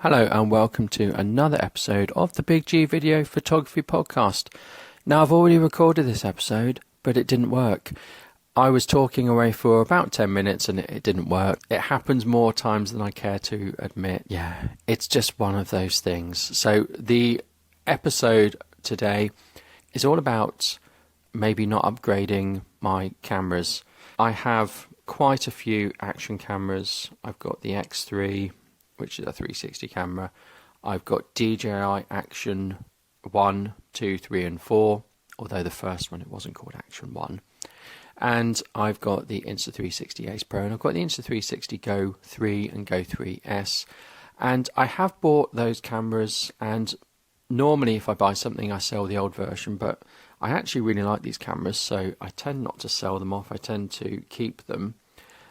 Hello and welcome to another episode of the Big G Video Photography Podcast. Now I've already recorded this episode, but it didn't work. I was talking away for about 10 minutes and it didn't work. It happens more times than I care to admit. Yeah, it's just one of those things. So the episode today is all about maybe not upgrading my cameras. I have quite a few action cameras. I've got the X3, which is a 360 camera. I've got DJI Action 1, 2, 3 and 4, although the first one it wasn't called Action 1. And I've got the Insta360 Ace Pro, and I've got the Insta360 Go 3 and Go 3S. And I have bought those cameras, and normally if I buy something I sell the old version, but I actually really like these cameras, so I tend not to sell them off, I tend to keep them.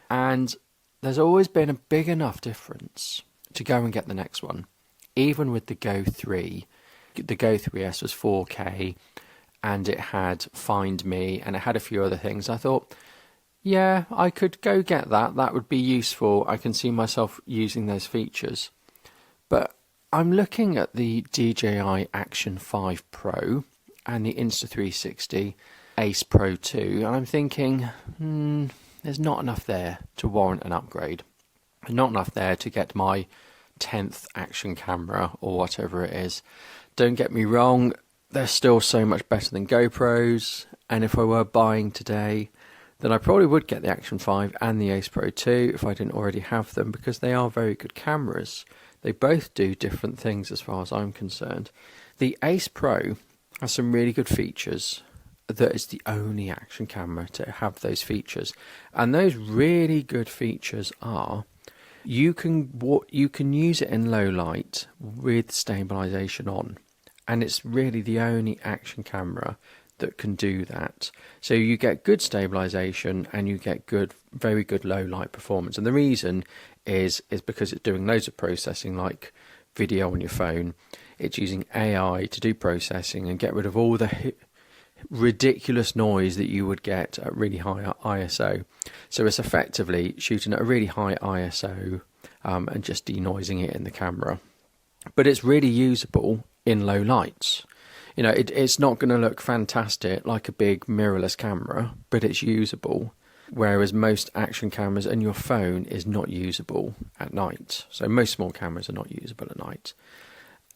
And there's always been a big enough difference to go and get the next one. Even with the Go 3, the Go 3S was 4K and it had Find Me and it had a few other things. I thought, yeah, I could go get that. That would be useful. I can see myself using those features. But I'm looking at the DJI Action 5 Pro and the Insta360 Ace Pro 2 and I'm thinking, there's not enough there to warrant an upgrade. Not enough there to get my 10th action camera or whatever it is. Don't get me wrong, they're still so much better than GoPros, and if I were buying today, then I probably would get the Action 5 and the Ace Pro 2 if I didn't already have them, because they are very good cameras. They both do different things as far as I'm concerned. The Ace Pro has some really good features. That is the only action camera to have those features, and those really good features are you can use it in low light with stabilization on, and it's really the only action camera that can do that. So you get good stabilization and you get very good low light performance, and the reason is because it's doing loads of processing like video on your phone. It's using AI to do processing and get rid of all the ridiculous noise that you would get at really high ISO. So it's effectively shooting at a really high ISO and just denoising it in the camera. But it's really usable in low lights. You know, it's not going to look fantastic like a big mirrorless camera, but it's usable. Whereas most action cameras and your phone is not usable at night. So most small cameras are not usable at night.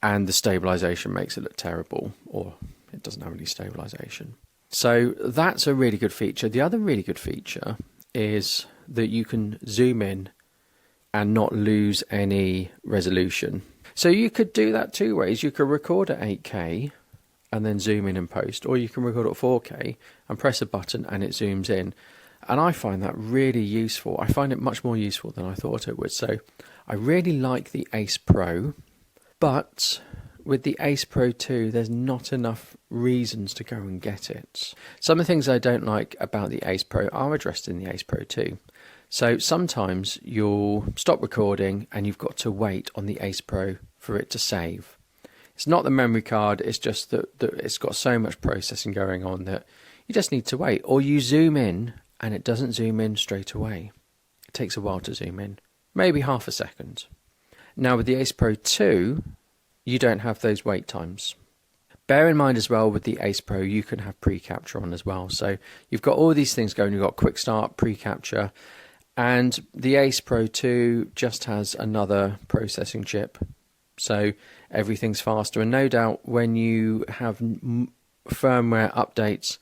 And the stabilization makes it look terrible, or it doesn't have any stabilization. So that's a really good feature. The other really good feature is that you can zoom in and not lose any resolution. So you could do that two ways. You could record at 8K and then zoom in and post, or you can record at 4K and press a button and it zooms in. And I find that really useful. I find it much more useful than I thought it would. So I really like the Ace Pro, but with the Ace Pro 2, there's not enough reasons to go and get it. Some of the things I don't like about the Ace Pro are addressed in the Ace Pro 2. So sometimes you'll stop recording and you've got to wait on the Ace Pro for it to save. It's not the memory card, it's just that it's got so much processing going on that you just need to wait. Or you zoom in and it doesn't zoom in straight away. It takes a while to zoom in, maybe half a second. Now with the Ace Pro 2, you don't have those wait times. Bear in mind as well with the Ace Pro, you can have pre-capture on as well. So you've got all these things going. You've got quick start, pre-capture, and the Ace Pro 2 just has another processing chip. So everything's faster. And no doubt when you have firmware updates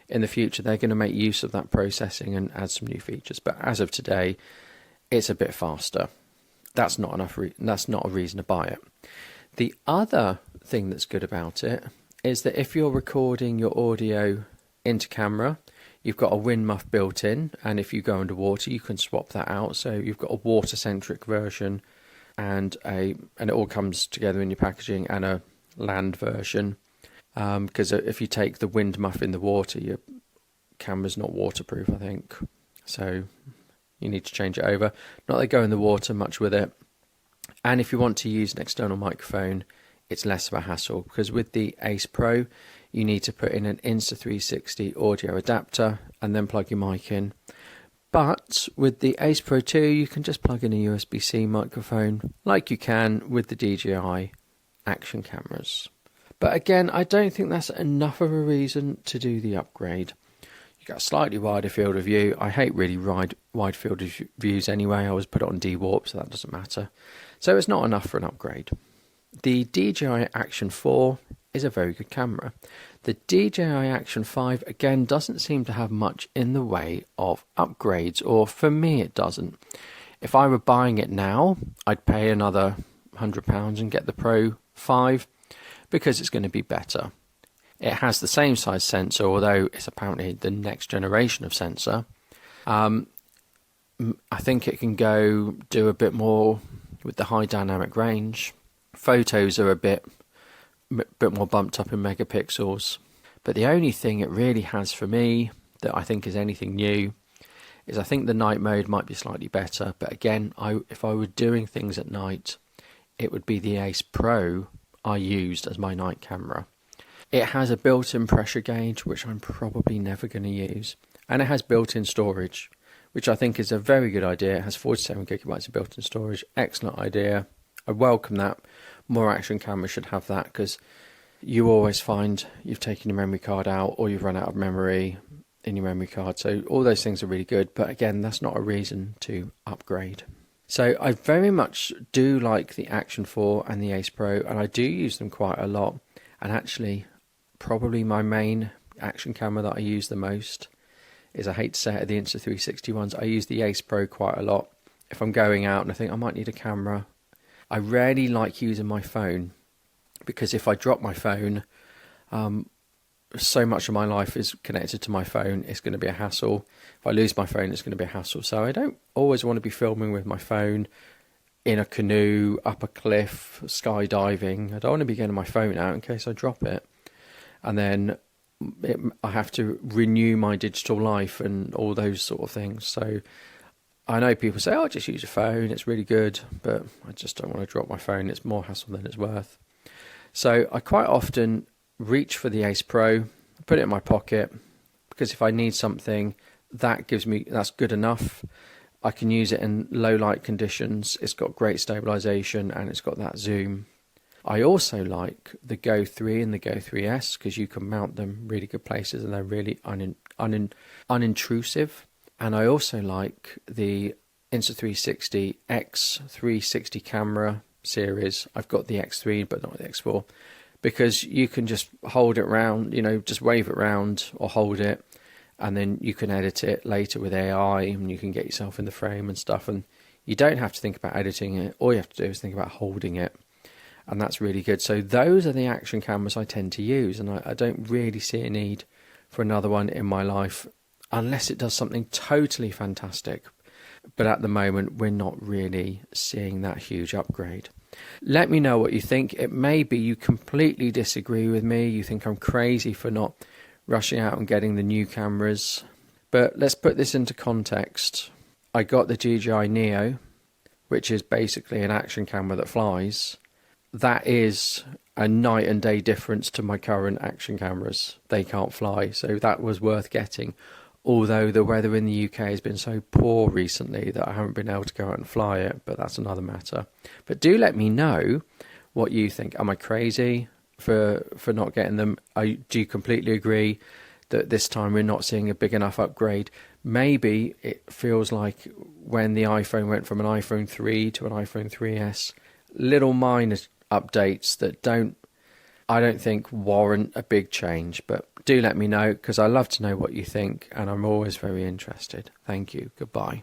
in the future, they're going to make use of that processing and add some new features. But as of today, it's a bit faster. That's not enough. That's not a reason to buy it. The other thing that's good about it is that if you're recording your audio into camera, you've got a wind muff built in, and if you go underwater, you can swap that out. So you've got a water-centric version, and it all comes together in your packaging, and a land version. Because if you take the wind muff in the water, your camera's not waterproof, I think. So you need to change it over. Not that they go in the water much with it. And if you want to use an external microphone, it's less of a hassle, because with the Ace Pro, you need to put in an Insta360 audio adapter and then plug your mic in. But with the Ace Pro 2, you can just plug in a USB-C microphone like you can with the DJI action cameras. But again, I don't think that's enough of a reason to do the upgrade. You got a slightly wider field of view. I hate really wide field of views anyway. I always put it on D-Warp, so that doesn't matter. So it's not enough for an upgrade. The DJI Action 4 is a very good camera. The DJI Action 5, again, doesn't seem to have much in the way of upgrades, or for me it doesn't. If I were buying it now, I'd pay another £100 and get the Pro 5 because it's going to be better. It has the same size sensor, although it's apparently the next generation of sensor. I think it can do a bit more with the high dynamic range. Photos are a bit more bumped up in megapixels. But the only thing it really has for me that I think is anything new is I think the night mode might be slightly better. But again, if I were doing things at night, it would be the Ace Pro I used as my night camera. It has a built-in pressure gauge, which I'm probably never going to use. And it has built-in storage, which I think is a very good idea. It has 47 gigabytes of built-in storage. Excellent idea. I welcome that. More action cameras should have that, because you always find you've taken your memory card out or you've run out of memory in your memory card. So all those things are really good. But again, that's not a reason to upgrade. So I very much do like the Action 4 and the Ace Pro, and I do use them quite a lot. And actually, probably my main action camera that I use the most is, I hate to say it, the Insta360 ones. I use the Ace Pro quite a lot. If I'm going out and I think I might need a camera, I rarely like using my phone, because if I drop my phone, so much of my life is connected to my phone, it's going to be a hassle. If I lose my phone, it's going to be a hassle. So I don't always want to be filming with my phone in a canoe, up a cliff, skydiving. I don't want to be getting my phone out in case I drop it. And then I have to renew my digital life and all those sort of things. So I know people say, oh, just use your phone, it's really good, but I just don't want to drop my phone. It's more hassle than it's worth. So I quite often reach for the Ace Pro, put it in my pocket, because if I need something, that's good enough. I can use it in low light conditions. It's got great stabilization and it's got that zoom. I also like the Go 3 and the Go 3S, because you can mount them really good places and they're really unintrusive. And I also like the Insta360 X360 camera series. I've got the X3 but not the X4, because you can just hold it around, just wave it around or hold it, and then you can edit it later with AI and you can get yourself in the frame and stuff, and you don't have to think about editing it. All you have to do is think about holding it, and that's really good. So those are the action cameras I tend to use, and I don't really see a need for another one in my life unless it does something totally fantastic. But at the moment, we're not really seeing that huge upgrade. Let me know what you think. It may be you completely disagree with me. You think I'm crazy for not rushing out and getting the new cameras. But let's put this into context. I got the DJI Neo, which is basically an action camera that flies. That is a night and day difference to my current action cameras. They can't fly, so that was worth getting. Although the weather in the UK has been so poor recently that I haven't been able to go out and fly it, but that's another matter. But do let me know what you think. Am I crazy for not getting them? Do you completely agree that this time we're not seeing a big enough upgrade? Maybe it feels like when the iPhone went from an iPhone 3 to an iPhone 3S, little minor updates that I don't think warrant a big change, but do let me know, because I love to know what you think and I'm always very interested. Thank you. Goodbye.